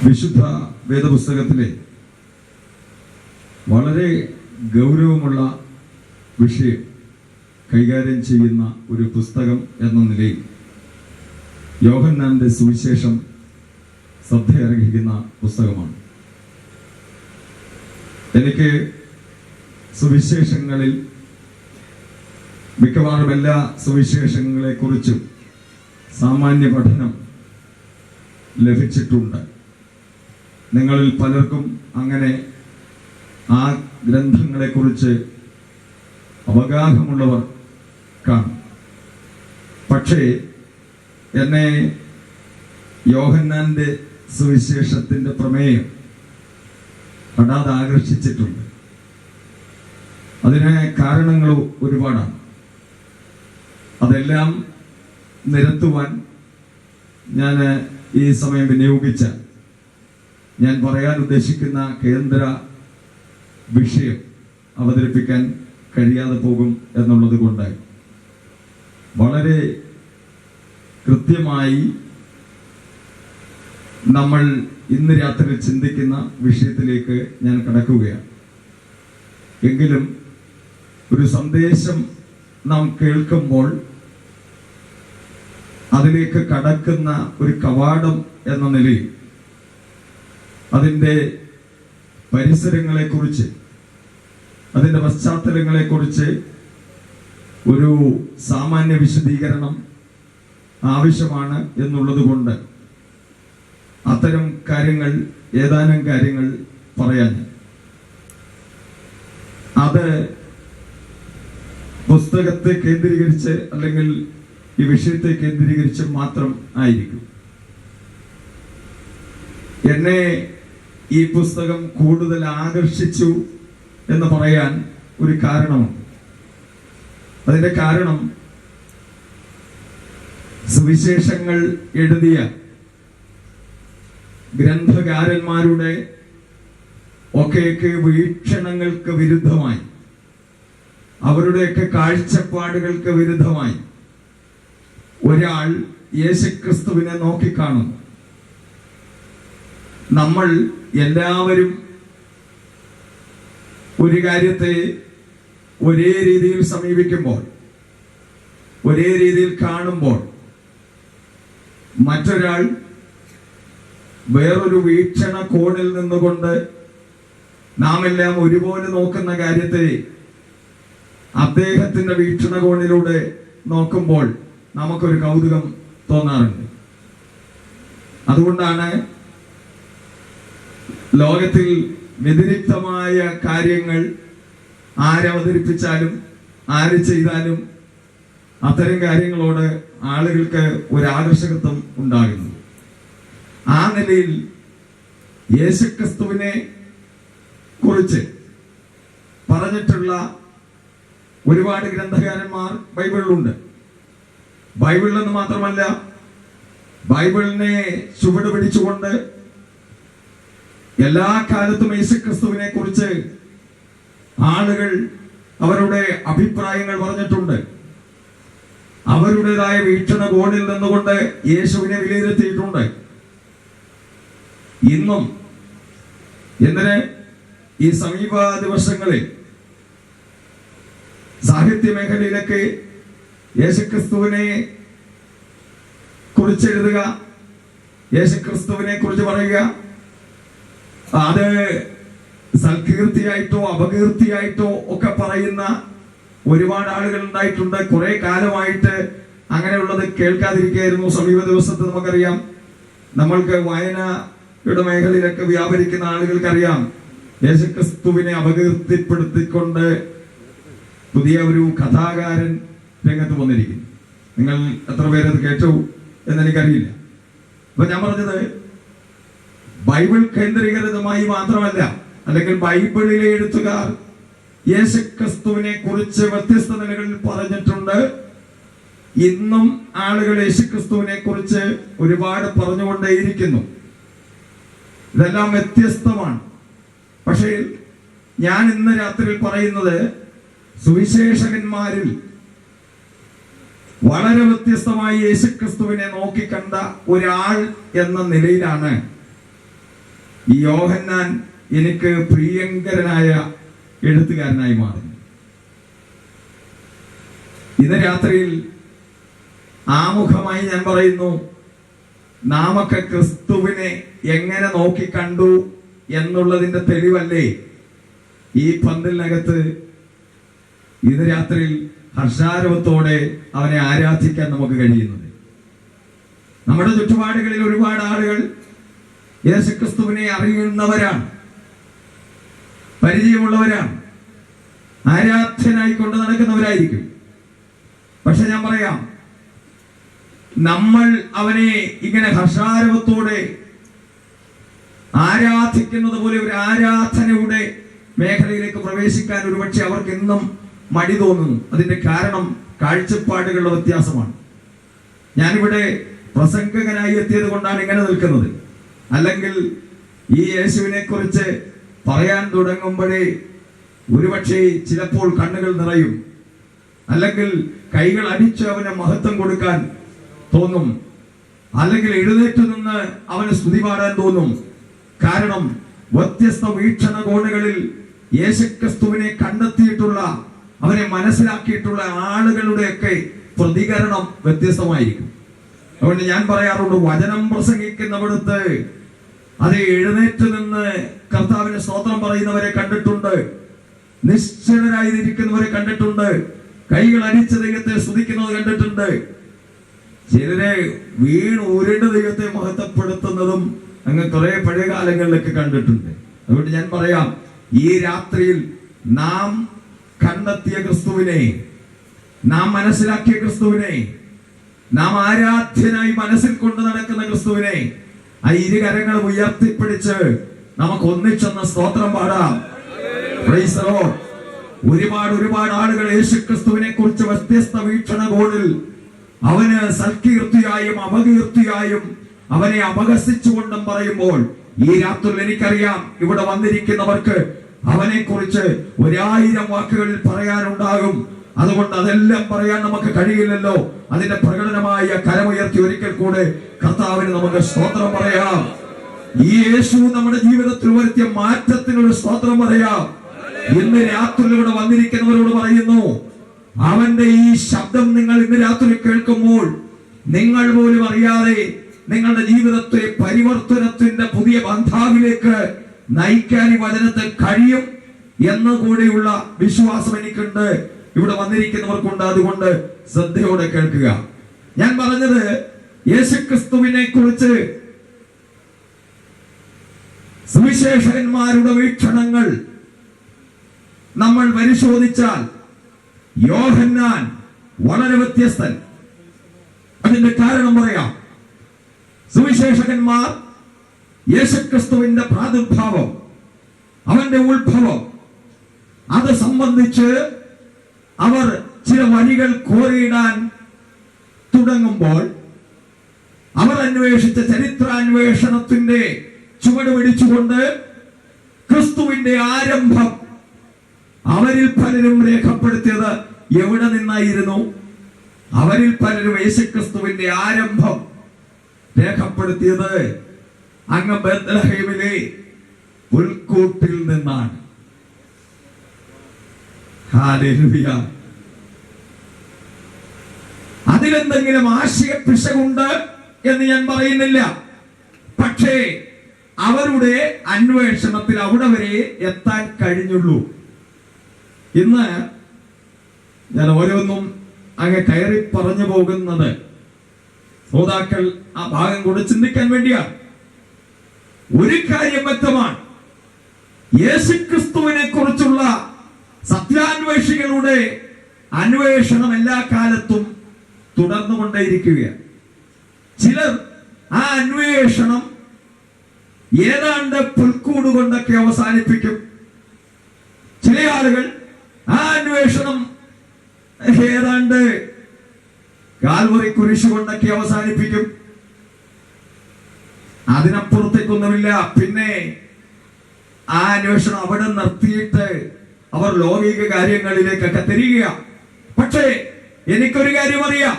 വിശുദ്ധ വേദപുസ്തകത്തിലെ വളരെ ഗൗരവമുള്ള വിഷയം കൈകാര്യം ചെയ്യുന്ന ഒരു പുസ്തകം എന്ന നിലയിൽ യോഹന്നാന്റെ സുവിശേഷം ശ്രദ്ധയർഹിക്കുന്ന പുസ്തകമാണ്. എനിക്ക് സുവിശേഷങ്ങളിൽ മിക്കവാറും എല്ലാ സുവിശേഷങ്ങളെക്കുറിച്ചും സാമാന്യ പഠനം ലഭിച്ചിട്ടുണ്ട്. നിങ്ങളിൽ പലർക്കും അങ്ങനെ ആ ഗ്രന്ഥങ്ങളെക്കുറിച്ച് അവഗാഹമുള്ളവർ കാണും. പക്ഷേ എന്നെ യോഹന്നാന്റെ സുവിശേഷത്തിന്റെ പ്രമേയം അടാതെ ആകർഷിച്ചിട്ടുണ്ട്. അതിന് കാരണങ്ങൾ ഒരുപാടാണ്. അതെല്ലാം നിരത്തുവാൻ ഞാൻ ഈ സമയം വിനിയോഗിച്ച ഞാൻ പറയാൻ ഉദ്ദേശിക്കുന്ന കേന്ദ്ര വിഷയം അവതരിപ്പിക്കാൻ കഴിയാതെ പോകും എന്നുള്ളത് കൊണ്ട് വളരെ കൃത്യമായി നമ്മൾ ഇന്ന് രാത്രി ചിന്തിക്കുന്ന വിഷയത്തിലേക്ക് ഞാൻ കടക്കുകയാണ്. എങ്കിലും ഒരു സന്ദേശം നാം കേൾക്കുമ്പോൾ അതിലേക്ക് കടക്കുന്ന ഒരു കവാടം എന്ന നിലയിൽ അതിൻ്റെ പരിസരങ്ങളെക്കുറിച്ച്, അതിൻ്റെ പശ്ചാത്തലങ്ങളെക്കുറിച്ച് ഒരു സാമാന്യ വിശദീകരണം ആവശ്യമാണ് എന്നുള്ളത് കൊണ്ട് അത്തരം കാര്യങ്ങൾ, ഏതാനും കാര്യങ്ങൾ പറയാൻ, അത് പുസ്തകത്തെ കേന്ദ്രീകരിച്ച് അല്ലെങ്കിൽ ഈ വിഷയത്തെ കേന്ദ്രീകരിച്ച് മാത്രം ആയിരിക്കും. എന്നെ ഈ പുസ്തകം കൂടുതൽ ആകർഷിച്ചു എന്ന് പറയാൻ ഒരു കാരണമുണ്ട്. അതിന്റെ കാരണം സുവിശേഷങ്ങൾ എഴുതിയ ഗ്രന്ഥകാരന്മാരുടെ ഒക്കെയൊക്കെ വീക്ഷണങ്ങൾക്ക് വിരുദ്ധമായി, അവരുടെയൊക്കെ കാഴ്ചപ്പാടുകൾക്ക് വിരുദ്ധമായി ഒരാൾ യേശുക്രിസ്തുവിനെ നോക്കിക്കാണുന്നു. നമ്മൾ എല്ലാവരും ഒരു കാര്യത്തെ ഒരേ രീതിയിൽ സമീപിക്കുമ്പോൾ, ഒരേ രീതിയിൽ കാണുമ്പോൾ, മറ്റൊരാൾ വേറൊരു വീക്ഷണ കോണിൽ നിന്നുകൊണ്ട് നാം എല്ലാം ഒരുപോലെ നോക്കുന്ന കാര്യത്തെ അദ്ദേഹത്തിന്റെ വീക്ഷണകോണിലൂടെ നോക്കുമ്പോൾ നമുക്കൊരു കൗതുകം തോന്നാറുണ്ട്. അതുകൊണ്ടാണ് ലോകത്തിൽ വ്യതിരിക്തമായ കാര്യങ്ങൾ ആരവതരിപ്പിച്ചാലും ആര് ചെയ്താലും അത്തരം കാര്യങ്ങളോട് ആളുകൾക്ക് ഒരു ആകർഷകത്വം ഉണ്ടാകുന്നു. ആ നിലയിൽ യേശുക്രിസ്തുവിനെ കുറിച്ച് പറഞ്ഞിട്ടുള്ള ഒരുപാട് ഗ്രന്ഥകാരന്മാർ ബൈബിളിലുണ്ട്. ബൈബിളിലെന്ന് മാത്രമല്ല, ബൈബിളിനെ ചുവട് പിടിച്ചുകൊണ്ട് എല്ലാ കാലത്തും യേശുക്രിസ്തുവിനെ കുറിച്ച് ആളുകൾ അവരുടെ അഭിപ്രായങ്ങൾ പറഞ്ഞിട്ടുണ്ട്. അവരുടേതായ വീക്ഷണകോണിൽ നിന്നുകൊണ്ട് യേശുവിനെ വിലയിരുത്തിയിട്ടുണ്ട്. ഇന്നും എന്തിന് ഈ സമീപ ദിവസങ്ങളിൽ സാഹിത്യ മേഖലയിലൊക്കെ യേശുക്രിസ്തുവിനെ കുറിച്ച് എഴുതുക, യേശുക്രിസ്തുവിനെ കുറിച്ച് പറയുക, അത് സൽകീർത്തിയായിട്ടോ അപകീർത്തിയായിട്ടോ ഒക്കെ പറയുന്ന ഒരുപാട് ആളുകൾ ഉണ്ടായിട്ടുണ്ട്. കുറെ കാലമായിട്ട് അങ്ങനെയുള്ളത് കേൾക്കാതിരിക്കുകയായിരുന്നു. സമീപ ദിവസത്തെ നമുക്കറിയാം, നമ്മൾക്ക് വായനയുടെ മേഖലയിലൊക്കെ വ്യാപരിക്കുന്ന ആളുകൾക്കറിയാം, യേശുക്രിസ്തുവിനെ അപകീർത്തിപ്പെടുത്തിക്കൊണ്ട് പുതിയ ഒരു കഥാകാരൻ രംഗത്ത് വന്നിരിക്കുന്നു. നിങ്ങൾ എത്ര പേരത് കേട്ടു എന്നെനിക്കറിയില്ല. അപ്പൊ ഞാൻ പറഞ്ഞത് ബൈബിൾ കേന്ദ്രീകൃതമായി മാത്രമല്ല, അല്ലെങ്കിൽ ബൈബിളിലെ എഴുത്തുകാർ യേശുക്രിസ്തുവിനെ കുറിച്ച് വ്യത്യസ്ത നിലകളിൽ പറഞ്ഞിട്ടുണ്ട്. ഇന്നും ആളുകൾ യേശുക്രിസ്തുവിനെ കുറിച്ച് ഒരുപാട് പറഞ്ഞുകൊണ്ടേയിരിക്കുന്നു. ഇതെല്ലാം വ്യത്യസ്തമാണ്. പക്ഷേ ഞാൻ ഇന്ന് രാത്രി പറയുന്നത് സുവിശേഷകന്മാരിൽ വളരെ വ്യത്യസ്തമായി യേശുക്രിസ്തുവിനെ നോക്കിക്കണ്ട ഒരാൾ എന്ന നിലയിലാണ് ഈ യോഹന്നാൻ എനിക്ക് പ്രിയങ്കരനായ എഴുത്തുകാരനായി മാറി. ഇന്ന് രാത്രിയിൽ ആമുഖമായി ഞാൻ പറയുന്നു, നാമൊക്കെ ക്രിസ്തുവിനെ എങ്ങനെ നോക്കിക്കണ്ടു എന്നുള്ളതിന്റെ തെളിവല്ലേ ഈ പന്തലിനകത്ത് ഇന്ന് രാത്രിയിൽ ഹർഷാരവത്തോടെ അവനെ ആരാധിക്കാൻ നമുക്ക് കഴിയുന്നത്. നമ്മുടെ ചുറ്റുപാടുകളിൽ ഒരുപാട് ആളുകൾ യേശുക്രിസ്തുവിനെ അറിയുന്നവരാണ്, പരിചയമുള്ളവരാണ്, ആരാധ്യനായി കൊണ്ട് നടക്കുന്നവരായിരിക്കും. പക്ഷെ ഞാൻ പറയാം, നമ്മൾ അവനെ ഇങ്ങനെ ഹർഷാരവത്തോടെ ആരാധിക്കുന്നത് പോലെ ഒരു ആരാധനയുടെ മേഖലയിലേക്ക് പ്രവേശിക്കാൻ ഒരുപക്ഷെ അവർക്ക് ഇന്നും മടി തോന്നുന്നു. അതിന്റെ കാരണം കാഴ്ചപ്പാടുകളുടെ വ്യത്യാസമാണ്. ഞാനിവിടെ പ്രസംഗകനായി എത്തിയത് കൊണ്ടാണ് ഇങ്ങനെ നിൽക്കുന്നത്. അല്ലെങ്കിൽ ഈ യേശുവിനെ കുറിച്ച് പറയാൻ തുടങ്ങുമ്പോഴേ ഒരുപക്ഷെ ചിലപ്പോൾ കണ്ണുകൾ നിറയും, അല്ലെങ്കിൽ കൈകൾ അടിച്ച് അവന് മഹത്വം കൊടുക്കാൻ തോന്നും, അല്ലെങ്കിൽ എഴുന്നേറ്റ് നിന്ന് അവന് സ്തുതി പാടാൻ തോന്നും. കാരണം വ്യത്യസ്ത വീക്ഷണകോണുകളിൽ യേശുക്രിസ്തുവിനെ കണ്ടെത്തിയിട്ടുള്ള, അവനെ മനസ്സിലാക്കിയിട്ടുള്ള ആളുകളുടെയൊക്കെ പ്രതികരണം വ്യത്യസ്തമായിരിക്കും. അതുകൊണ്ട് ഞാൻ പറയാറുണ്ട്, വചനം പ്രസംഗിക്കുന്നവിടുത്ത് അത് എഴുന്നേറ്റ് നിന്ന് കർത്താവിന് സ്തോത്രം പറയുന്നവരെ കണ്ടിട്ടുണ്ട്, നിശ്ചലരായിരിക്കുന്നവരെ കണ്ടിട്ടുണ്ട്, കൈകൾ അടിച്ച് ദൈവത്തെ സ്തുതിക്കുന്നത് കണ്ടിട്ടുണ്ട്. ചിലരെ വീണ് ഉരുണ്ട് ദൈവത്തെ മഹത്വപ്പെടുത്തുന്നതും അങ്ങ് കുറെ പഴയ കാലങ്ങളിലൊക്കെ കണ്ടിട്ടുണ്ട്. അതുകൊണ്ട് ഞാൻ പറയാം, ഈ രാത്രിയിൽ നാം കണ്ടെത്തിയ ക്രിസ്തുവിനെ, നാം മനസ്സിലാക്കിയ ക്രിസ്തുവിനെ, നാം ആരാധ്യനായി മനസ്സിൽ കൊണ്ട് നടക്കുന്ന ക്രിസ്തുവിനെ ആ ഇരു കരങ്ങളും ഉയർത്തിപ്പിടിച്ച് നമുക്ക് ഒന്നിച്ചൊന്ന് സ്തോത്രം പാടാം. Price the Lord. ഒരുപാട് ആളുകൾ യേശുക്രിസ്തുവിനെ കുറിച്ച് വ്യത്യസ്ത വീക്ഷണകോണിൽ അവന് സൽകീർത്തിയായും അപകീർത്തിയായും അവനെ അപഹസിച്ചുകൊണ്ടും പറയുമ്പോൾ, ഈ രാത്രിയിൽ എനിക്കറിയാം ഇവിടെ വന്നിരിക്കുന്നവർക്ക് അവനെ കുറിച്ച് 1000 വാക്കുകളിൽ പറയാനുണ്ടാകും. അതുകൊണ്ട് അതെല്ലാം പറയാൻ നമുക്ക് കഴിയില്ലല്ലോ. അതിന്റെ പ്രകടനമായ കരമുയർത്തി ഒരിക്കൽ കൂടെ കർത്താവിന് നമുക്ക് സ്തോത്രം പറയാം. ഈ യേശു നമ്മുടെ ജീവിതത്തിൽ വരുത്തിയ മാറ്റത്തിനൊരു സ്തോത്രം പറയാം. ഇന്ന് രാത്രി ഇവിടെ വന്നിരിക്കുന്നവരോട് പറയുന്നു, അവന്റെ ഈ ശബ്ദം നിങ്ങൾ ഇന്ന് രാത്രി കേൾക്കുമ്പോൾ നിങ്ങൾ പോലും അറിയാതെ നിങ്ങളുടെ ജീവിതത്തെ പരിവർത്തനത്തിന്റെ പുതിയ ബന്ധാവിലേക്ക് നയിക്കാൻ ഈ വചനത്തെ കഴിയും എന്നുകൂടിയുള്ള വിശ്വാസം എനിക്കുണ്ട്, ഇവിടെ വന്നിരിക്കുന്നവർക്കുണ്ട്. അതുകൊണ്ട് ശ്രദ്ധയോടെ കേൾക്കുക. ഞാൻ പറഞ്ഞത്, യേശുക്രിസ്തുവിനെ കുറിച്ച് സുവിശേഷകന്മാരുടെ വീക്ഷണങ്ങൾ നമ്മൾ പരിശോധിച്ചാൽ യോഹന്നാൻ വളരെ വ്യത്യസ്തൻ. അതിന്റെ കാരണം പറയാം. സുവിശേഷകന്മാർ യേശുക്രിസ്തുവിന്റെ പ്രാദുർഭാവം, അവന്റെ ഉത്ഭവം, അത് സംബന്ധിച്ച് അവർ ചില വഴികൾ കോറിയിടാൻ തുടങ്ങുമ്പോൾ അവർ അന്വേഷിച്ച ചരിത്രാന്വേഷണത്തിന്റെ ചുവട് പിടിച്ചുകൊണ്ട് ക്രിസ്തുവിന്റെ ആരംഭം അവരിൽ പലരും രേഖപ്പെടുത്തിയത് എവിടെ നിന്നായിരുന്നു? അവരിൽ പലരും യേശുക്രിസ്തുവിന്റെ ആരംഭം രേഖപ്പെടുത്തിയത് അങ്ങ് ബേത്ലഹേമിലെ പുൽക്കൂട്ടിൽ നിന്നാണ്. ഹല്ലേലൂയ. അതിലെന്തെങ്കിലും ആശയപ്പിശകുണ്ട് എന്ന് ഞാൻ പറയുന്നില്ല. പക്ഷേ അവരുടെ അന്വേഷണത്തിൽ അവിടെ വരെ എത്താൻ കഴിഞ്ഞുള്ളൂ. ഇന്ന് ഞാൻ ഓരോന്നും അങ്ങ് കയറി പറഞ്ഞു പോകുന്നത് ശ്രോതാക്കൾ ആ ഭാഗം കൂടെ ചിന്തിക്കാൻ വേണ്ടിയാണ്. ഒരു കാര്യം വ്യക്തമാണ്, യേശുക്രിസ്തുവിനെ കുറിച്ചുള്ള സത്യാന്വേഷികളുടെ അന്വേഷണം എല്ലാ കാലത്തും തുടർന്നുകൊണ്ടേയിരിക്കുകയാണ്. ചിലർ ആ അന്വേഷണം ഏതാണ്ട് പുൽക്കൂട് കൊണ്ടൊക്കെ അവസാനിപ്പിക്കും. ചില ആളുകൾ ആ അന്വേഷണം ഏതാണ്ട് കാൽവറി കുരിശ് കൊണ്ടൊക്കെ അവസാനിപ്പിക്കും. അതിനപ്പുറത്തേക്കൊന്നുമില്ല. പിന്നെ ആ അന്വേഷണം അവിടെ നിർത്തിയിട്ട് അവർ ലൗകിക കാര്യങ്ങളിലേക്കൊക്കെ തിരിയുക. പക്ഷേ എനിക്കൊരു കാര്യം അറിയാം,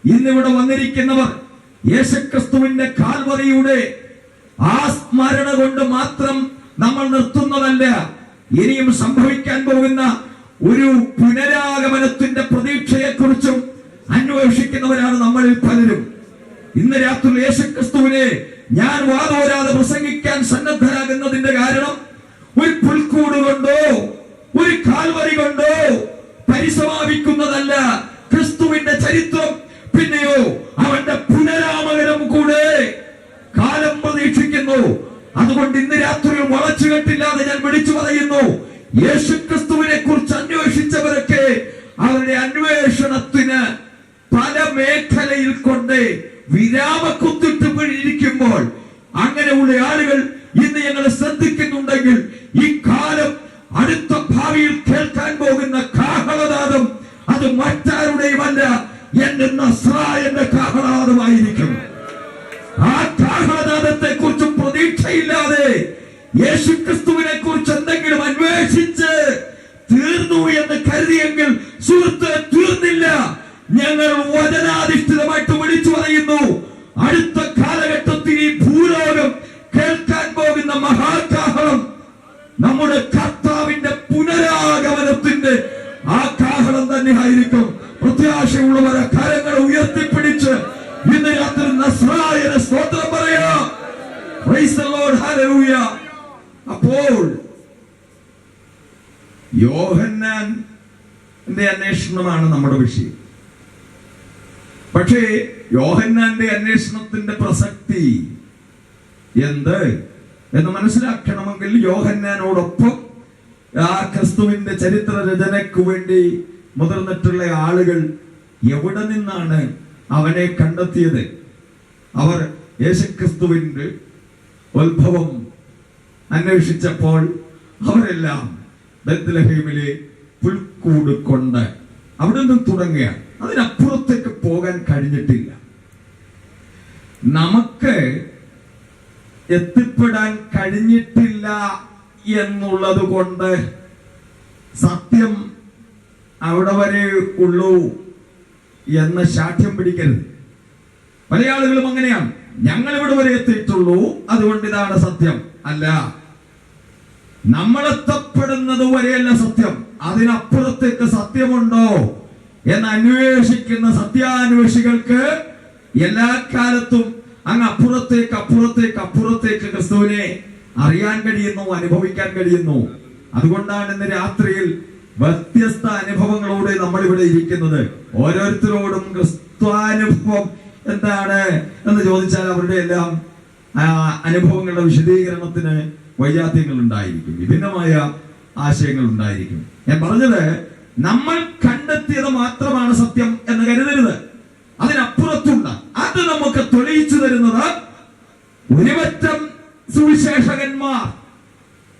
ഇന്നിവിടെ വന്നിരിക്കുന്നവർ യേശുക്രിസ്തുവിന്റെ കാൽവറിയുടെ ആ സ്മരണ കൊണ്ട് മാത്രം നമ്മൾ നിർത്തുന്നതല്ല, ഇനിയും സംഭവിക്കാൻ പോകുന്ന ഒരു പുനരാഗമനത്തിന്റെ പ്രതീക്ഷയെക്കുറിച്ചും അന്വേഷിക്കുന്നവരാണ് നമ്മളിൽ പലരും. ഇന്ന് രാത്രി യേശുക്രിസ്തുവിനെ ഞാൻ വാതോരാതെ പ്രസംഗിക്കാൻ സന്നദ്ധരാകുന്നതിന്റെ കാരണം ഒരു പുൽക്കൂട് കൊണ്ടോ ഒരു കാൽവരി കൊണ്ടോ പരിസമാപിക്കുന്നതല്ല ക്രിസ്തുവിന്റെ ചരിത്രം. പിന്നെയോ അവന്റെ പുനരാഗമനം കൂടെ കാലം പ്രതീക്ഷിക്കുന്നു. അതുകൊണ്ട് ഇന്ന് രാത്രിയിൽ വളച്ചുകെട്ടില്ലാതെ ഞാൻ വിളിച്ചു പറയുന്നു, യേശുക്രിസ്തുവിനെ കുറിച്ച് അന്വേഷിച്ചവരൊക്കെ അവരുടെ അന്വേഷണത്തിന് പല മേഖലയിൽ കൊണ്ട് വിരാമക്കുത്തിട്ട് ഇരിക്കുമ്പോൾ, അങ്ങനെയുള്ള ആളുകൾ ഇന്ന് ഞങ്ങൾ ശ്രദ്ധിക്കുന്നുണ്ടെങ്കിൽ ഈ കാലം അടുത്ത ഭാവിയിൽ കേൾക്കാൻ പോകുന്ന കാഹളനാദം അത് മറ്റാരുടെയുമല്ല, എന്റെ നസ്രായന്റെ കാഹളനാദമായിരിക്കും. ആ കാഹളനാദത്തെ കുറിച്ച് പ്രതീക്ഷയില്ലാതെ യേശുക്രിസ്തുവിനെ കുറിച്ച് എന്തെങ്കിലും അന്വേഷിച്ച് തീർന്നു എന്ന് കരുതിയെങ്കിൽ സുഹൃത്ത്, തീർന്നില്ല. ഞങ്ങൾ വചനാധിഷ്ഠിതമായിട്ട് വിളിച്ചു പറയുന്നു, അടുത്ത കാലഘട്ടത്തിൽ ഈ ഭൂലോകം കേൾക്കാൻ പോകുന്ന മഹാകാഹളം നമ്മുടെ കർത്താവിന്റെ പുനരാഗമനത്തിന്റെ ആ കാഹളം തന്നെ ആയിരിക്കും. പ്രത്യാശയുള്ളവരെ കരങ്ങൾ ഉയർത്തിപ്പിടിച്ച് ഇന്ന് രാത്രി നസ്രായനെ സ്തോത്രം പറയാം. Price the Lord, hallelujah. അപ്പോൾ യോഹന്നാന്റെ അന്വേഷണമാണ് നമ്മുടെ വിഷയം. പക്ഷേ യോഹന്നാന്റെ അന്വേഷണത്തിന്റെ പ്രസക്തി എന്ത് എന്ന് മനസ്സിലാക്കണമെങ്കിൽ യോഹന്നാനോടൊപ്പം ആ ക്രിസ്തുവിന്റെ ചരിത്ര രചനയ്ക്ക് വേണ്ടി മുതിർന്നിട്ടുള്ള ആളുകൾ എവിടെ നിന്നാണ് അവനെ കണ്ടെത്തിയത്? അവർ യേശുക്രിസ്തുവിന്റെ ഉത്ഭവം അന്വേഷിച്ചപ്പോൾ അവരെല്ലാം ബെത്ലഹേമിലെ പുൽക്കൂട് കൊണ്ട് അവിടെ നിന്ന് തുടങ്ങുകയാണ്. അതിനപ്പുറത്തേക്ക് പോകാൻ കഴിഞ്ഞിട്ടില്ല. നമുക്ക് എത്തിപ്പെടാൻ കഴിഞ്ഞിട്ടില്ല എന്നുള്ളത് കൊണ്ട് സത്യം അവിടെ വരെ ഉള്ളൂ എന്ന് ശാഠ്യം പിടിക്കരുത്. പല ആളുകളും അങ്ങനെയാണ്, ഞങ്ങൾ ഇവിടെ വരെ എത്തിയിട്ടുള്ളൂ, അതുകൊണ്ട് ഇതാണ് സത്യം. അല്ല, നമ്മളെത്തപ്പെടുന്നത് വരെയല്ല സത്യം, അതിനപ്പുറത്തേക്ക് സത്യമുണ്ടോ എന്ന് അന്വേഷിക്കുന്ന സത്യാന്വേഷികൾക്ക് എല്ലാ കാലത്തും അങ്ങ് അപ്പുറത്തേക്ക് ക്രിസ്തുവിനെ അറിയാൻ കഴിയുന്നു, അനുഭവിക്കാൻ കഴിയുന്നു. അതുകൊണ്ടാണ് ഇന്ന് രാത്രിയിൽ വ്യത്യസ്ത അനുഭവങ്ങളോടെ നമ്മൾ ഇവിടെ ഇരിക്കുന്നത്. ഓരോരുത്തരോടും ക്രിസ്ത്വാനുഭവം എന്താണ് എന്ന് ചോദിച്ചാൽ അവരുടെ എല്ലാം അനുഭവങ്ങളുടെ വിശദീകരണത്തിന് വൈജാത്യങ്ങൾ ഉണ്ടായിരിക്കും, വിഭിന്നമായ ആശയങ്ങൾ ഉണ്ടായിരിക്കും. ഞാൻ പറഞ്ഞത്, നമ്മൾ കണ്ടെത്തിയത് മാത്രമാണ് സത്യം എന്ന് കരുതരുത്, അതിനപ്പുറത്തുണ്ട്. അത് നമുക്ക് തെളിയിച്ചു തരുന്നത് ഒരുപറ്റം സുവിശേഷകന്മാർ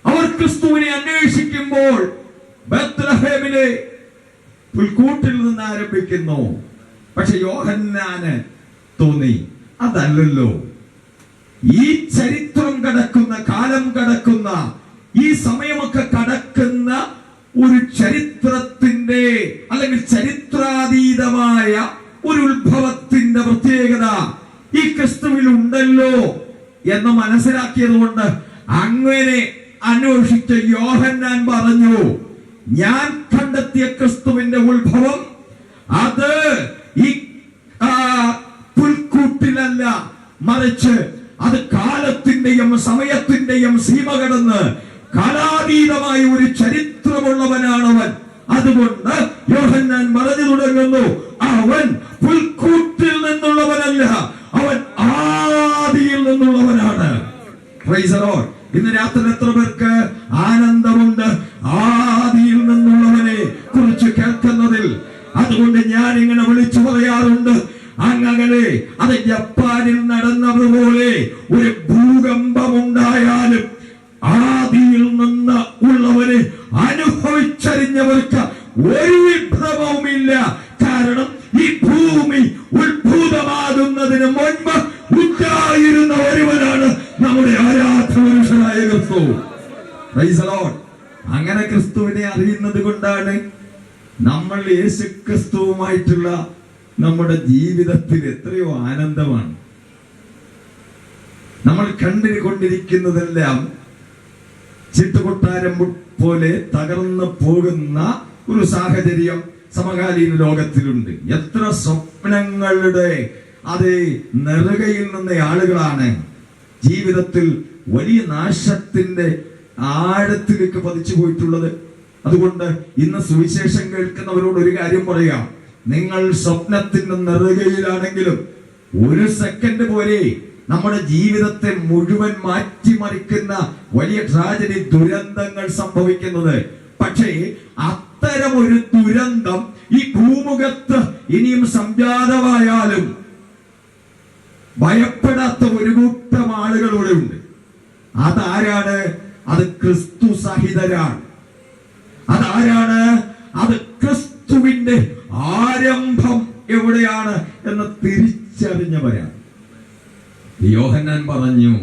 അവർ ക്രിസ്തുവിനെ അന്വേഷിക്കുമ്പോൾ ബെത്ലഹേമിലെ പുൽക്കൂട്ടിൽ നിന്ന് ആരംഭിക്കുന്നു. പക്ഷെ യോഹന്നാന് തോന്നി അതല്ലല്ലോ, ഈ ചരിത്രം കടക്കുന്ന, കാലം കടക്കുന്ന, ഈ സമയമൊക്കെ കടക്കുന്ന ഒരു ചരിത്രത്തിന്റെ അല്ലെങ്കിൽ ചരിത്രാതീതമായ ഒരു ഉത്ഭവത്തിന്റെ പ്രത്യേകത ഈ ക്രിസ്തുവിൽ ഉണ്ടല്ലോ എന്ന് മനസ്സിലാക്കിയത് കൊണ്ട് അങ്ങനെ അന്വേഷിച്ച യോഹന്നാൻ പറഞ്ഞു, ഞാൻ കണ്ടെത്തിയ ക്രിസ്തുവിന്റെ ഉത്ഭവം അത് ഈ പുൽക്കൂട്ടിലല്ല, മറിച്ച് അത് കാലത്തിന്റെയും സമയത്തിന്റെയും സീമ കടന്ന് കാലാതീതമായ ഒരു ചരിത്രമുള്ളവനാണവൻ. അതുകൊണ്ട് യോഹന്നാൻ പറഞ്ഞു തുടങ്ങുന്നു, അവൻ പുൽക്കൂട്ടിൽ നിന്നുള്ളവനല്ല, അവൻ ആദിയിൽ നിന്നുള്ളവനാണ്. Price the Lord. ഇന്ന് രാത്രി എത്ര പേർക്ക് ആനന്ദമുണ്ട് ആദിയിൽ നിന്നുള്ളവനെ കുറിച്ച് കേൾക്കുന്നതിൽ? അതുകൊണ്ട് ഞാൻ ഇങ്ങനെ വിളിച്ചു പറയാറുണ്ട്, അങ്ങനെ അത് ജപ്പാനിൽ നടന്നതുപോലെ ഒരു ഭൂകമ്പം ഉണ്ടായാലും ആദിയിൽ നിന്ന് ഉള്ളവരെ അനുഭവിച്ചറിഞ്ഞവർക്ക് ഒരു വിഭ്രമവുമില്ല. കാരണം ഈ ഭൂമി ഉത്ഭൂതമാകുന്നതിന് മുൻപ് ഉണ്ടായിരുന്ന ഒരുവനാണ് നമ്മുടെ ആരാധനായ ക്രിസ്തു. Price the Lord. അങ്ങനെ ക്രിസ്തുവിനെ അറിയുന്നത് കൊണ്ടാണ് നമ്മൾ യേശു നമ്മൾ കണ്ടുകൊണ്ടിരിക്കുന്നതെല്ലാം ചിട്ടുകൊട്ടാരം പോലെ തകർന്നു പോകുന്ന ഒരു സാഹചര്യം സമകാലീന ലോകത്തിലുണ്ട്. എത്ര സ്വപ്നങ്ങളുടെ നെറുകയിൽ നിന്ന ആളുകളാണ് ജീവിതത്തിൽ വലിയ നാശത്തിന്റെ ആഴത്തിലേക്ക് പതിച്ചു പോയിട്ടുള്ളത്. അതുകൊണ്ട് ഇന്ന് സുവിശേഷം കേൾക്കുന്നവരോട് ഒരു കാര്യം പറയാം: നിങ്ങൾ സ്വപ്നത്തിന്റെ നെറുകയിലാണെങ്കിലും ഒരു സെക്കൻഡ് പോലെ നമ്മുടെ ജീവിതത്തെ മുഴുവൻ മാറ്റിമറിക്കുന്ന വലിയ ട്രാജഡി, ദുരന്തങ്ങൾ സംഭവിക്കുന്നത്. പക്ഷേ അത്തരം ഒരു ദുരന്തം ഈ ഭൂമുഖത്ത് ഇനിയും സംജാതമായാലും ഭയപ്പെടാത്ത ഒരു കൂട്ടം ആളുകളൂടെ ഉണ്ട്. അതാരാണ്? അത് ക്രിസ്തു സഹിതരാണ്. അതാരാണ്? അത് ക്രിസ്തുവിന്റെ ആരംഭം എവിടെയാണ് എന്ന് തിരിച്ചറിഞ്ഞവരാണ്. യോഹന്നാൻ പറഞ്ഞു,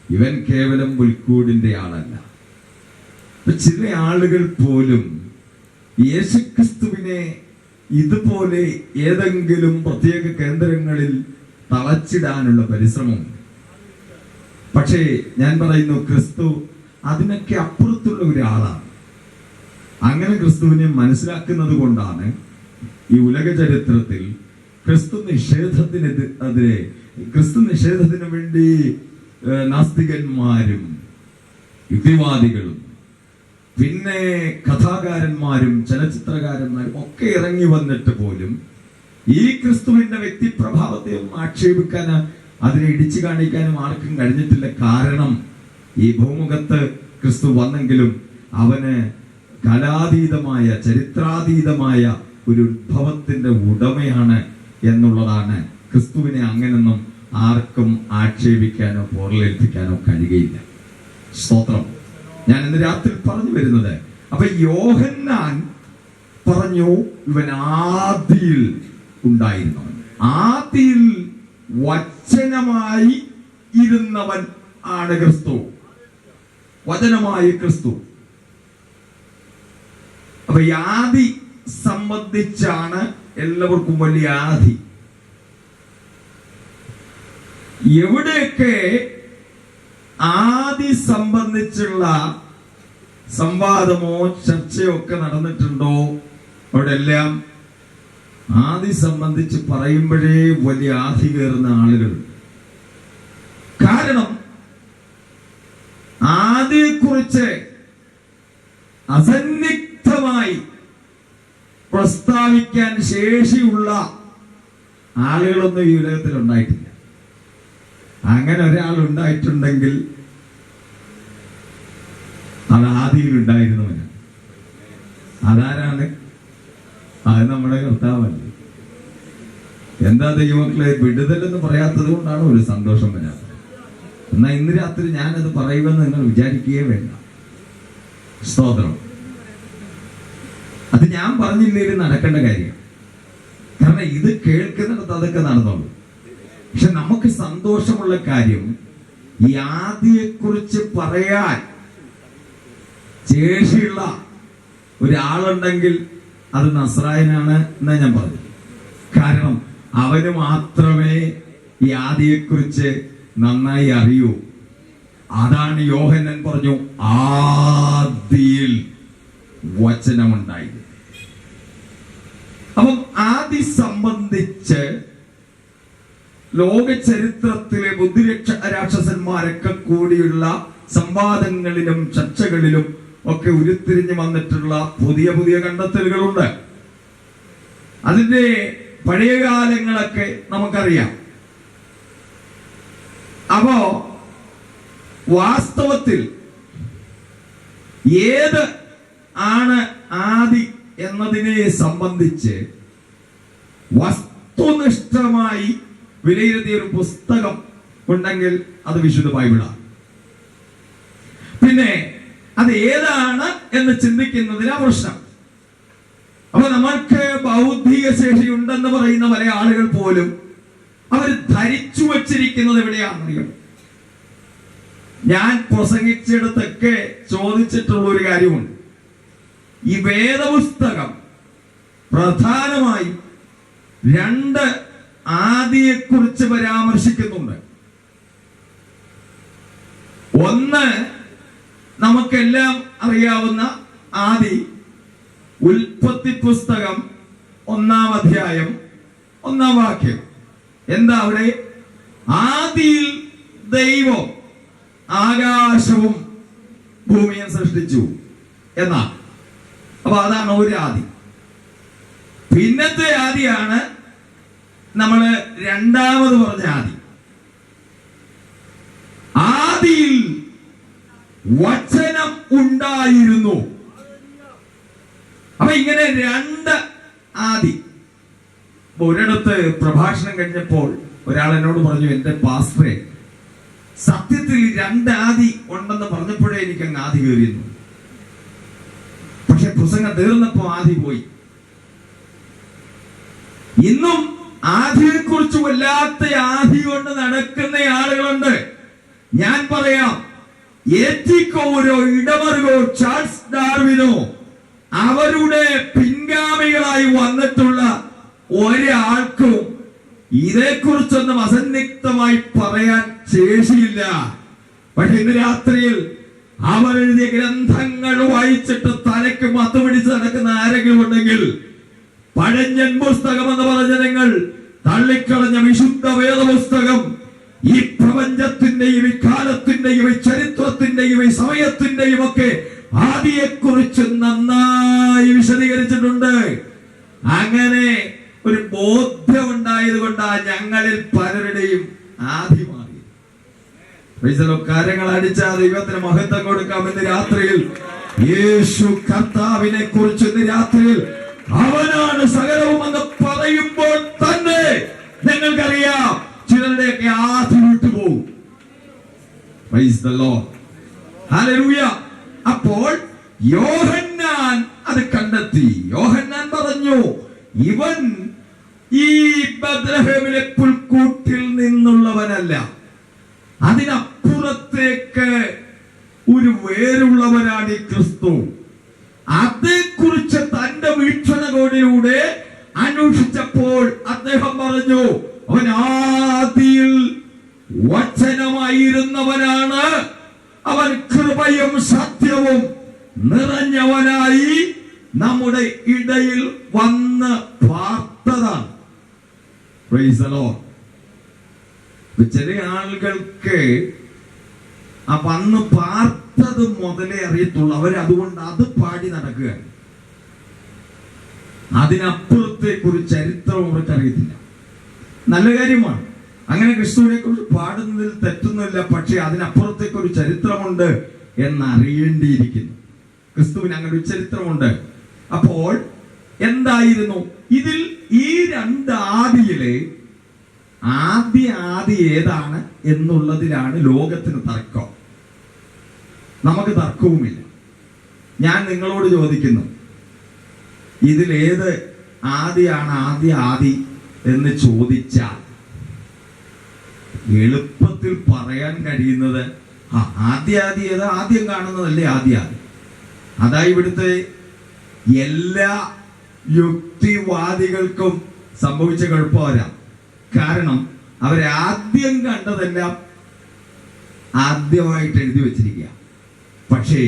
ഇവൻ കേവലം പുൽക്കൂടിന്റെ ആളല്ല. ചില ആളുകൾ പോലും യേശുക്രിസ്തുവിനെ ഇതുപോലെ ഏതെങ്കിലും പ്രത്യേക കേന്ദ്രങ്ങളിൽ തളച്ചിടാനുള്ള പരിശ്രമമുണ്ട്. പക്ഷേ ഞാൻ പറയുന്നു, ക്രിസ്തു അതിനൊക്കെ അപ്പുറത്തുള്ള ഒരാളാണ്. അങ്ങനെ ക്രിസ്തുവിനെ മനസ്സിലാക്കുന്നത് കൊണ്ടാണ് ഈ ഉലക ചരിത്രത്തിൽ ക്രിസ്തു നിഷേധത്തിന് വേണ്ടി നാസ്തികന്മാരും യുക്തിവാദികളും പിന്നെ കഥാകാരന്മാരും ചലച്ചിത്രകാരന്മാരും ഒക്കെ ഇറങ്ങി വന്നിട്ട് പോലും ഈ ക്രിസ്തുവിന്റെ വ്യക്തിപ്രഭാവത്തെ ഒന്നും ആക്ഷേപിക്കാന്, അതിനെ ഇടിച്ചു കാണിക്കാനും ആർക്കും കഴിഞ്ഞിട്ടില്ല. കാരണം ഈ ഭൂമുഖത്ത് ക്രിസ്തു വന്നെങ്കിലും അവന് കലാതീതമായ, ചരിത്രാതീതമായ ഒരു ഉദ്ഭവത്തിന്റെ ഉടമയാണ് എന്നുള്ളതാണ്. ക്രിസ്തുവിനെ അങ്ങനൊന്നും ആർക്കും ആക്ഷേപിക്കാനോ പോറലേൽപ്പിക്കാനോ കഴിയുകയില്ല. സ്തോത്രം. ഞാൻ ഇന്ന് രാത്രി പറഞ്ഞു വരുന്നത്, അപ്പൊ യോഹന്നാൻ പറഞ്ഞു, ഇവൻ ആദിയിൽ ഉണ്ടായിരുന്നവൻ, ആദിയിൽ വചനമായി ഇരുന്നവൻ ആണ് ക്രിസ്തു. വചനമായി ക്രിസ്തു. അപ്പൊ ഈ ആദി സംബന്ധിച്ചാണ് എല്ലാവർക്കും വലിയ ആദി. എവിടെയൊക്കെ ആദി സംബന്ധിച്ചുള്ള സംവാദമോ ചർച്ചയോ ഒക്കെ നടന്നിട്ടുണ്ടോ അവിടെ എല്ലാം ആദി സംബന്ധിച്ച് പറയുമ്പോഴേ വലിയ ആദി കയറുന്ന ആളുകൾ. കാരണം ആദിയെക്കുറിച്ച് അസന്നിഗ്ധമായി പ്രസ്താവിക്കാൻ ശേഷിയുള്ള ആളുകളൊന്നും ഈ ഉലകത്തിൽ ഉണ്ടായിട്ടില്ല. അങ്ങനെ ഒരാൾ ഉണ്ടായിട്ടുണ്ടെങ്കിൽ അത് ആദിയിൽ ഉണ്ടായിരുന്നവനാണ്. അതാരാണ്? അത് നമ്മുടെ കർത്താവല്ല. എന്താ ദൈവമക്കളെ, വിടുതലെന്ന് പറയാത്തത് കൊണ്ടാണ് ഒരു സന്തോഷം വരാത്തത്. എന്നാ ഇന്ന് രാത്രി ഞാനത് പറയുമെന്ന് നിങ്ങൾ വിചാരിക്കുകയേ വേണ്ട. സ്തോത്രം. അത് ഞാൻ പറഞ്ഞില്ലേലും നടക്കേണ്ട കാര്യം. കാരണം ഇത് കേൾക്കുന്നിടത്ത് അതൊക്കെ നടന്നോളൂ. പക്ഷെ നമുക്ക് സന്തോഷമുള്ള കാര്യം, ഈ ആദിയെക്കുറിച്ച് പറയാൻ ശേഷിയുള്ള ഒരാളുണ്ടെങ്കിൽ അത് നസ്രായനാണ് എന്നാ ഞാൻ പറഞ്ഞു. കാരണം അവന് മാത്രമേ ഈ ആദിയെക്കുറിച്ച് നന്നായി അറിയൂ. അതാണ് യോഹന്നാൻ പറഞ്ഞു, ആദിയിൽ വചനമുണ്ടായി. അപ്പം ആദി സംബന്ധിച്ച് ലോക ചരിത്രത്തിലെ ബുദ്ധിരാക്ഷസന്മാരൊക്കെ കൂടിയുള്ള സംവാദങ്ങളിലും ചർച്ചകളിലും ഒക്കെ ഉരുത്തിരിഞ്ഞു വന്നിട്ടുള്ള പുതിയ പുതിയ കണ്ടെത്തലുകളുണ്ട്. അതിന്റെ പഴയ കാലങ്ങളൊക്കെ നമുക്കറിയാം. അപ്പോ വാസ്തവത്തിൽ ഏത് ആണ് ആദി എന്നതിനെ സംബന്ധിച്ച് വസ്തുനിഷ്ഠമായി വിലയിരുത്തിയ ഒരു പുസ്തകം ഉണ്ടെങ്കിൽ അത് വിശുദ്ധ ബൈബിളാണ്. പിന്നെ അത് ഏതാണ് എന്ന് ചിന്തിക്കുന്നതിനാ പ്രശ്നം. അപ്പൊ നമ്മൾക്ക് ബൗദ്ധിക ശേഷി ഉണ്ടെന്ന് പറയുന്ന പല ആളുകൾ പോലും അവർ ധരിച്ചു വച്ചിരിക്കുന്നത് എവിടെയാണെന്നറിയാം. ഞാൻ പ്രസംഗിച്ചിടത്തൊക്കെ ചോദിച്ചിട്ടുള്ള ഒരു കാര്യമുണ്ട്. ഈ വേദപുസ്തകം പ്രധാനമായും രണ്ട് ആദിയെക്കുറിച്ച് പരാമർശിക്കുന്നുണ്ട്. ഒന്ന്, നമുക്കെല്ലാം അറിയാവുന്ന ആദി, ഉൽപ്പത്തി പുസ്തകം 1-ാം അധ്യായം 1-ാം വാക്യം. എന്താ അവിടെ? ആദിയിൽ ദൈവം ആകാശവും ഭൂമിയും സൃഷ്ടിച്ചു എന്നാ. അപ്പൊ അതാണ് ഒരു ആദി. പിന്നത്തെ ആദിയാണ് നമ്മള് രണ്ടാമത് പറഞ്ഞ ആദി. ആദിയിൽ വചനം ഉണ്ടായിരുന്നു. അപ്പൊ ഇങ്ങനെ രണ്ട് ആദി. ഒരിടത്ത് പ്രഭാഷണം കഴിഞ്ഞപ്പോൾ ഒരാൾ എന്നോട് പറഞ്ഞു, എന്റെ പാസ്റ്ററെ, സത്യത്തിൽ രണ്ട് ആദി ഉണ്ടെന്ന് പറഞ്ഞപ്പോഴേ എനിക്ക് അങ്ങ് ആദി കയറിയിരുന്നു. പക്ഷെ പ്രസംഗം തീർന്നപ്പോ ആദി പോയി. ഇന്നും ആദിയെ കുറിച്ച് വല്ലാത്ത ആദി കൊണ്ട് നടക്കുന്ന ആളുകളുണ്ട്. ഞാൻ പറയാം, എത്തിക്കോരോ, ഇടമറുകോ, ചാൾസ് ഡാർവിനോ അവരുടെ പിൻഗാമികളായി വന്നിട്ടുള്ള ഒരാൾക്കും ഇതേക്കുറിച്ചൊന്നും അസന്നിഗ്ധമായി പറയാൻ ശേഷിയില്ല. പക്ഷെ ഇന്ന് രാത്രിയിൽ അവർ എഴുതിയ ഗ്രന്ഥങ്ങൾ വായിച്ചിട്ട് തലയ്ക്ക് മത്ത് പിടിച്ച് നടക്കുന്ന ആരെങ്കിലും ഉണ്ടെങ്കിൽ, പഴഞ്ഞൻ പുസ്തകം എന്ന് പറഞ്ഞ നിങ്ങൾ തള്ളിക്കളഞ്ഞ വിശുദ്ധ വേദപുസ്തകം ഈ പ്രപഞ്ചത്തിന്റെയും ഈ കാലത്തിന്റെയും ഈ ചരിത്രത്തിന്റെയും ഈ സമയത്തിന്റെയും ഒക്കെ ആദിയെക്കുറിച്ച് നന്നായി വിശദീകരിച്ചിട്ടുണ്ട്. അങ്ങനെ ഒരു ബോധ്യം ഉണ്ടായത് കൊണ്ടാണ് ഞങ്ങളിൽ പലരുടെയും ആദി മാറി. കാര്യങ്ങൾ അടിച്ച ദൈവത്തിന് മഹത്വം കൊടുക്കാം. ഇന്ന് രാത്രിയിൽ യേശു കർത്താവിനെ കുറിച്ച് ഇന്ന് രാത്രിയിൽ അവനാണ് സകലവും എന്ന് പറയുമ്പോൾ തന്നെ ഞങ്ങൾക്കറിയാം ചിലരുടെയൊക്കെ ആദി വിട്ടുപോകും. ഹല്ലേലൂയ. അപ്പോൾ യോഹന്നാൻ അത് കണ്ടെത്തി. യോഹന്നാൻ പറഞ്ഞു, ഇവൻ ഈ ബത്ലഹേമിലെ പുൽക്കൂട്ടിൽ നിന്നുള്ളവനല്ല, അതിനപ്പുറത്തേക്ക് ഒരു വേരുള്ളവനാണ് ഈ ക്രിസ്തു. അതേക്കുറിച്ച് തന്റെ വീക്ഷണകോണിലൂടെ അന്വേഷിച്ചപ്പോൾ അദ്ദേഹം പറഞ്ഞു, അവൻ ആദിയിൽ വചനമായിരുന്നവനാണ്, അവൻ കൃപയും സത്യവും നിറഞ്ഞവനായി നമ്മുടെ ഇടയിൽ വന്ന് പാർത്തതാണ്. ചില ആളുകൾക്ക് ആ വന്ന് പാർത്തത് മുതലേ അറിയത്തുള്ളൂ. അവരതുകൊണ്ട് അത് പാടി നടക്കുക. അതിനപ്പുറത്തേക്ക് ഒരു ചരിത്രം അവർക്ക് അറിയത്തില്ല. നല്ല കാര്യമാണ്, അങ്ങനെ ക്രിസ്തുവിനെ കുറിച്ച് പാടുന്നതിൽ തെറ്റൊന്നുമില്ല. പക്ഷെ അതിനപ്പുറത്തേക്ക് ഒരു ചരിത്രമുണ്ട് എന്നറിയേണ്ടിയിരിക്കുന്നു. ക്രിസ്തുവിന് അങ്ങനെ ഒരു ചരിത്രമുണ്ട്. അപ്പോൾ എന്തായിരുന്നു ഇതിൽ ഈ രണ്ട് ആദിയിലെ ആദി ഏതാണ് എന്നുള്ളതിലാണ് ലോകത്തിന് തർക്കം. നമുക്ക് തർക്കവുമില്ല. ഞാൻ നിങ്ങളോട് ചോദിക്കുന്നു, ഇതിലേത് ആദിയാണ് ആദി എന്ന് ചോദിച്ചാൽ എളുപ്പത്തിൽ പറയാൻ കഴിയുന്നത് ആദ്യ ഏതാ? ആദ്യം കാണുന്നതല്ലേ ആദ്യ. അതാ ഇവിടുത്തെ എല്ലാ യുക്തിവാദികൾക്കും സംഭവിച്ച കുഴപ്പം വരാം. കാരണം അവരാദ്യം കണ്ടതെല്ലാം ആദ്യമായിട്ട് എഴുതി വെച്ചിരിക്കുക. പക്ഷേ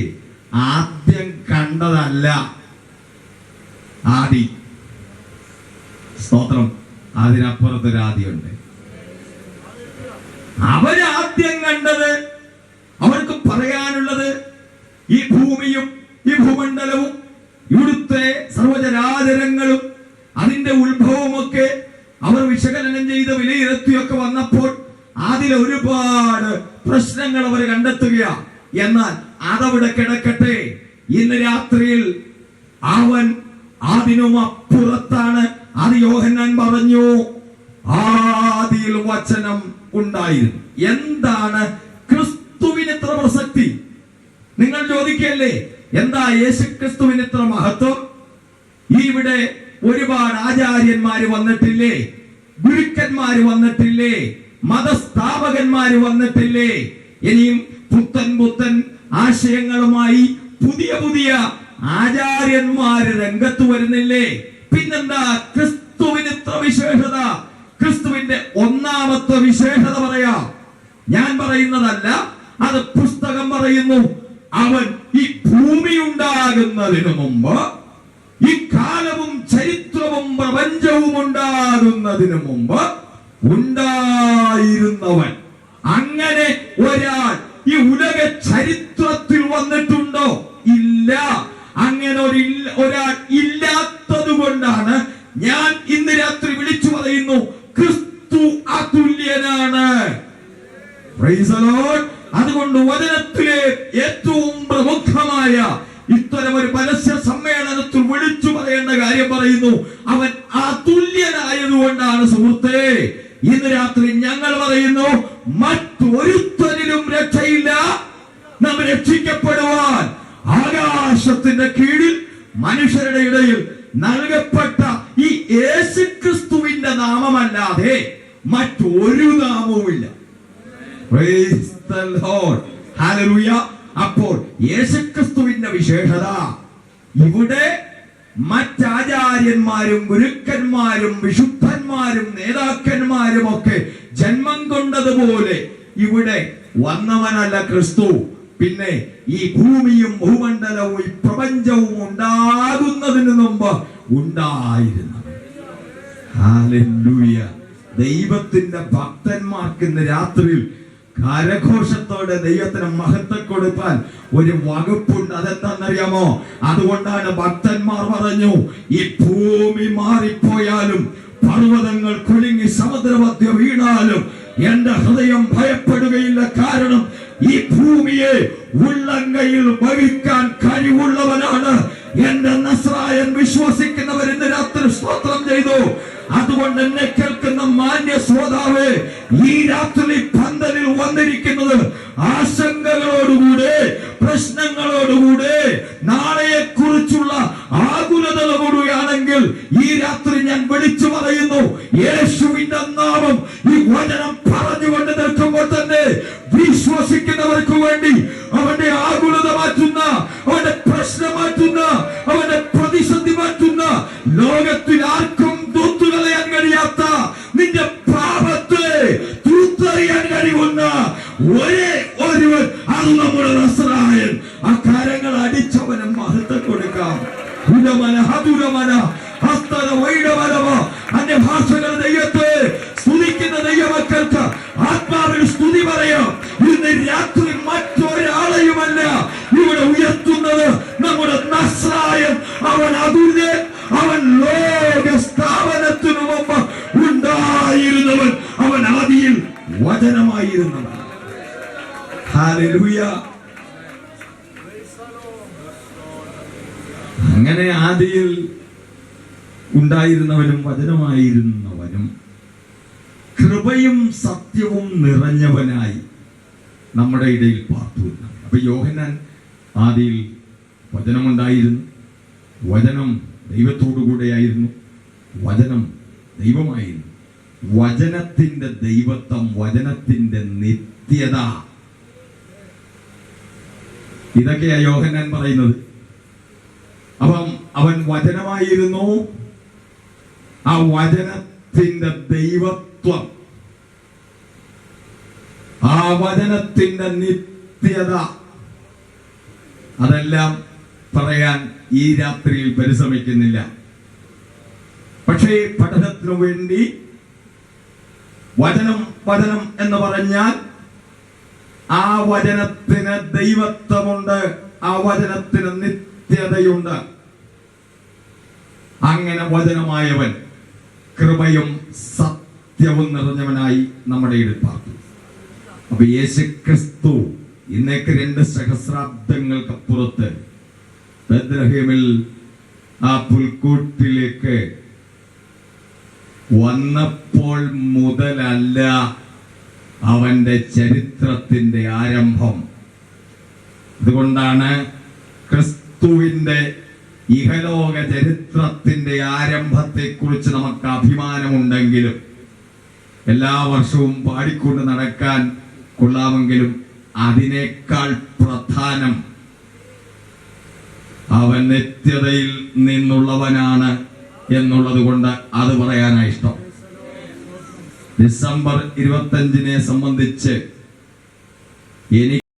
ആദ്യം കണ്ടതല്ല ആദി. സ്തോത്രം. അതിനപ്പുറത്തൊരു ആദിയുണ്ട്. അവരാദ്യം കണ്ടത്, അവർക്ക് പറയാനുള്ളത് ഈ ഭൂമിയും ഈ ഭൂമണ്ഡലവും ഇവിടുത്തെ സർവചരാചരങ്ങളും അതിന്റെ ഉത്ഭവമൊക്കെ അവർ വിശകലനം ചെയ്ത് വിലയിരുത്തിയൊക്കെ വന്നപ്പോൾ അതിൽ ഒരുപാട് പ്രശ്നങ്ങൾ അവർ കണ്ടെത്തുകയാണ്. എന്നാൽ അതവിടെ കിടക്കട്ടെ. ഇന്ന് രാത്രിയിൽ അവൻ അതിനും അപ്പുറത്താണ്. അത് യോഹന്നാൻ പറഞ്ഞു, ആദിയിൽ വചനം ഉണ്ടായിരുന്നു. എന്താണ് ക്രിസ്തുവിന് ഇത്ര പ്രസക്തി? നിങ്ങൾ ചോദിക്കല്ലേ, എന്താ യേശു ക്രിസ്തുവിന് ഇത്ര മഹത്വം? ഇവിടെ ഒരുപാട് ആചാര്യന്മാര് വന്നിട്ടില്ലേ, ഗുരുക്കന്മാര് വന്നിട്ടില്ലേ, മതസ്ഥാപകന്മാര് വന്നിട്ടില്ലേ, ഇനിയും പുത്തൻ ആശയങ്ങളുമായി പുതിയ ആചാര്യന്മാര് രംഗത്ത് വരുന്നില്ലേ? പിന്നെന്താ ക്രിസ്തുവിന് ഇത്ര വിശേഷത? ക്രിസ്തുവിന്റെ ഒന്നാമത്തെ വിശേഷത പറയാം. ഞാൻ പറയുന്നതല്ല, അത് പുസ്തകം പറയുന്നു. അവൻ ഈ ഭൂമി ഉണ്ടാകുന്നതിനു മുമ്പ്, ഈ കാലവും ചരിത്രവും പ്രപഞ്ചവും ഉണ്ടാകുന്നതിനു മുമ്പ് ഉണ്ടായിരുന്നവൻ. അങ്ങനെ ഒരാൾ ഈ ഉലക ചരിത്രത്തിൽ വന്നിട്ടുണ്ടോ? ഇല്ല. അങ്ങനെ ഒരാൾ ഇല്ലാത്തത് കൊണ്ടാണ് ഞാൻ ഇന്ന് രാത്രി വിളിച്ചു പറയുന്നു, ക്രിസ്തു അതുല്യനാണ്. Price the Lord. അതുകൊണ്ട് വചനത്തിലെ ഏറ്റവും പ്രമുഖമായ ഇത്തരം ഒരു പരസ്യ സമ്മേളനത്തിൽ വിളിച്ചു പറയേണ്ട കാര്യം പറയുന്നു, അവൻ അതുല്യനായതുകൊണ്ടാണ്. സുഹൃത്തേ, ഇന്ന് രാത്രി ഞങ്ങൾ പറയുന്നു, മറ്റൊരുത്തരിലും രക്ഷയില്ല. നാം രക്ഷിക്കപ്പെടുവാൻ ആകാശത്തിന്റെ കീഴിൽ മനുഷ്യരുടെ ഇടയിൽ നൽകപ്പെട്ട ഈ യേശുക്രിസ്തുവിന്റെ നാമമല്ലാതെ മറ്റൊരു നാമവുമില്ല. Praise the Lord. ഹല്ലേലൂയ. അപ്പോൾ യേശുക്രിസ്തുവിന്റെ വിശേഷത, ഇവിടെ മറ്റാചാര്യന്മാരും ഗുരുക്കന്മാരും വിശുദ്ധന്മാരും നേതാക്കന്മാരും ഒക്കെ ജന്മം കൊണ്ടതുപോലെ ഇവിടെ വന്നവനല്ല ക്രിസ്തു. പിന്നെ ഈ ഭൂമിയും ഭൂമണ്ഡലവും ഈ പ്രപഞ്ചവും ഉണ്ടാകുന്നതിന് മുമ്പ് ഉണ്ടായിരുന്നവൻ. ഹല്ലേലൂയ. ദൈവത്തിന്റെ ഭക്തന്മാർക്ക് ഇന്ന് രാത്രിയിൽ കരഘോഷത്തോടെ ദൈവത്തിന് മഹത്വം കൊടുക്കാൻ ഒരു വകുപ്പുണ്ട്. അതെന്താണെന്നറിയാമോ? അതുകൊണ്ടാണ് ഭക്തന്മാർ പറഞ്ഞു, ഈ ഭൂമി മാറിപ്പോയാലും പർവ്വതങ്ങൾ കുലുങ്ങി സമുദ്രമധ്യ വീണാലും എന്റെ ഹൃദയം ഭയപ്പെടുകയില്ല. കാരണം ഈ ഭൂമിയെ ഉള്ളങ്കയിൽ വഹിക്കാൻ കഴിവുള്ളവനാണ് എന്റെ നസ്രായൻ. വിശ്വസിക്കുന്നവർ ഇന്ന് രാത്രി സ്തോത്രം ചെയ്തു. അതുകൊണ്ട് എന്നെ കേൾക്കുന്ന മാന്യ ശ്രോതാവേ, ഈ രാത്രി പന്തലിൽ വന്നിരിക്കുന്നത് ആശങ്കകളോടുകൂടെ, പ്രശ്നങ്ങളോടുകൂടെ, നാളെയെ കുറിച്ചുള്ള ആകുലതകളോടുകയാണെങ്കിൽ ഈ രാത്രി ഞാൻ വിളിച്ചു പറയുന്നു, യേശുവിന്റെ നാമം ഈ വചനം പറഞ്ഞുകൊണ്ട് നിൽക്കുമ്പോൾ തന്നെ വിശ്വസിക്കുന്നവർക്ക് വേണ്ടി അവന്റെ ആകുലത മാറ്റുന്ന, അവന്റെ പ്രശ്നം മാറ്റുന്ന, അവന്റെ പ്രതിസന്ധി മാറ്റുന്ന, ലോകത്തിൽ ആർക്കും തൂത്തുകളയാൻ കഴിയാത്ത, നിന്റെ പാപത്തെ തൂത്തറിയാൻ കഴിയുന്ന ഒരേ ഒരുവൻ, അത് നമ്മുടെ നസ്രായൻ. ആ കരങ്ങൾ അടിച്ചവന് മഹത്വം കൊടുക്കാം. അന്യഭാഷകൾ ദൈവത്തെ സ്തുതിക്കുന്ന ദൈവമക്കൾക്ക് ആത്മാവിൽ സ്തുതി പറയാം. ഇന്ന് രാത്രി മറ്റൊരാളെയുമല്ല ഇവിടെ ഉയർത്തുന്നത്, നമ്മുടെ നസ്രായൻ. അവൻ അതുല്യൻ, അവൻ ലോക സ്ഥാപനത്തിനു മുമ്പ് ഉണ്ടായിരുന്നവൻ, അവൻ ആദിയിൽ വചനമായിരുന്നവൻ. ഹല്ലേലൂയ. അങ്ങനെ ആദിയിൽ ഉണ്ടായിരുന്നവനും വചനമായിരുന്നവനും കൃപയും സത്യവും നിറഞ്ഞവനായി നമ്മുടെ ഇടയിൽ പാർത്തു. അപ്പൊ യോഹന്നാൻ, ആദിയിൽ വചനമുണ്ടായിരുന്നു, വചനം ദൈവത്തോടു കൂടെയായിരുന്നു, വചനം ദൈവമായിരുന്നു. വചനത്തിന്റെ ദൈവത്വം, വചനത്തിന്റെ നിത്യത, ഇതൊക്കെയാ യോഹന്നാൻ പറയുന്നത്. അപ്പം അവൻ വചനമായിരുന്നു, ആ വചനത്തിന്റെ ദൈവത്വം, ആ വചനത്തിന്റെ നിത്യത, അതെല്ലാം പറയാൻ ഈ രാത്രിയിൽ പരിശ്രമിക്കുന്നില്ല. പക്ഷേ പഠനത്തിനു വേണ്ടി വചനം വചനം എന്ന് പറഞ്ഞാൽ ആ വചനത്തിന് ദൈവത്വമുണ്ട്, ആ വചനത്തിന് നിത്യതയുണ്ട്. അങ്ങനെ വചനമായവൻ കൃപയും സത്യവും നിറഞ്ഞവനായി നമ്മുടെ ഇടയിൽ പാർത്തു. അപ്പൊ യേശുക്രിസ്തു ഇന്നേക്ക് 2 സഹസ്രാബ്ദങ്ങൾക്കപ്പുറത്ത് ബേത്ലഹേമിൽ ആ പുൽക്കൂട്ടിലേക്ക് വന്നപ്പോൾ മുതലല്ല അവന്റെ ചരിത്രത്തിന്റെ ആരംഭം. അതുകൊണ്ടാണ് ക്രിസ്തുവിന്റെ ഇഹലോക ചരിത്രത്തിന്റെ ആരംഭത്തെക്കുറിച്ച് നമുക്ക് അഭിമാനമുണ്ടെങ്കിലും, എല്ലാ വർഷവും പാടിക്കൊണ്ട് നടക്കാൻ കൊള്ളാമെങ്കിലും, അതിനേക്കാൾ പ്രധാനം അവൻ നിത്യതയിൽ നിന്നുള്ളവനാണ് എന്നുള്ളത് കൊണ്ട് അത് പറയാനാണ് ഇഷ്ടം. ഡിസംബർ 25 സംബന്ധിച്ച് എനിക്ക്